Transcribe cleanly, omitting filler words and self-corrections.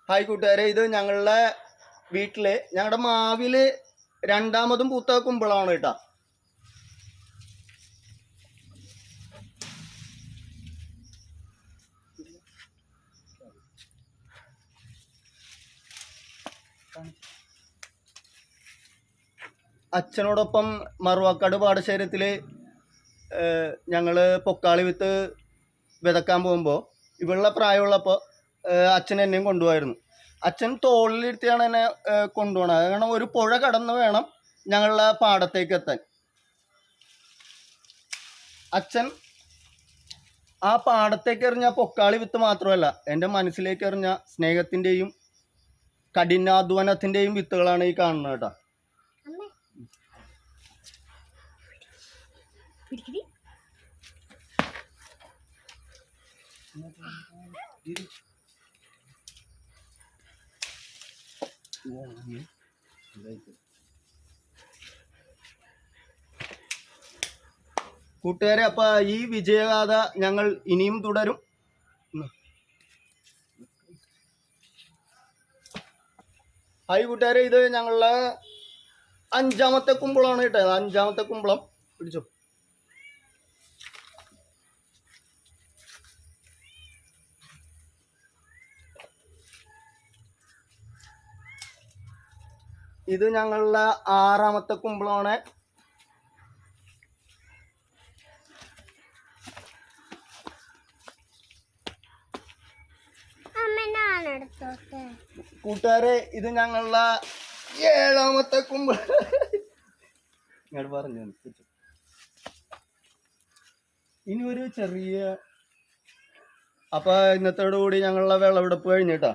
Hi കൂട്ടുകാരെ, ഇത് ഞങ്ങളുടെ വീട്ടില് ഞങ്ങളുടെ മാവില് രണ്ടാമതും പൂത്ത കുമ്പളമാണ് കേട്ടോ. അച്ഛനോടൊപ്പം മറുവാക്കാട് പാടശേഖരത്തില് ഞങ്ങള് പൊക്കാളി വിത്ത് വിതക്കാൻ പോകുമ്പോൾ ഇവളുടെ പ്രായമുള്ളപ്പോൾ അച്ഛൻ എന്നെയും കൊണ്ടുപോയിരുന്നു. അച്ഛൻ തോളിലിരുത്തിയാണ് എന്നെ കൊണ്ടുപോകണത്. കാരണം ഒരു പുഴ കടന്ന് വേണം ഞങ്ങളുടെ പാടത്തേക്ക് എത്താൻ. അച്ഛൻ ആ പാടത്തേക്ക് എറിഞ്ഞ പൊക്കാളി വിത്ത് മാത്രമല്ല, എൻ്റെ മനസ്സിലേക്ക് എറിഞ്ഞ സ്നേഹത്തിൻ്റെയും കഠിനാധ്വാനത്തിൻ്റെയും വിത്തുകളാണ് ഈ കാണുന്നത് കേട്ടോ. കൂട്ടുകാരെ, അപ്പൊ ഈ വിജയഗാഥ ഞങ്ങൾ ഇനിയും തുടരും. ഹായ് കൂട്ടുകാരെ, ഇത് ഞങ്ങളുടെ 5ാമത്തെ കുമ്പളമാണ് കേട്ടോ. 5ാമത്തെ കുമ്പളം പിടിച്ചോ. ഇത് ഞങ്ങളുടെ 6ാമത്തെ കുമ്പളമാണ്. കൂട്ടുകാരെ, ഇത് ഞങ്ങളുടെ 7ാമത്തെ കുമ്പളം. ഇങ്ങോട്ട് പറഞ്ഞു. ഇനി ഒരു ചെറിയ, അപ്പൊ ഇന്നത്തോടുകൂടി ഞങ്ങളുടെ വിളവെടുപ്പ് കഴിഞ്ഞിട്ടാ.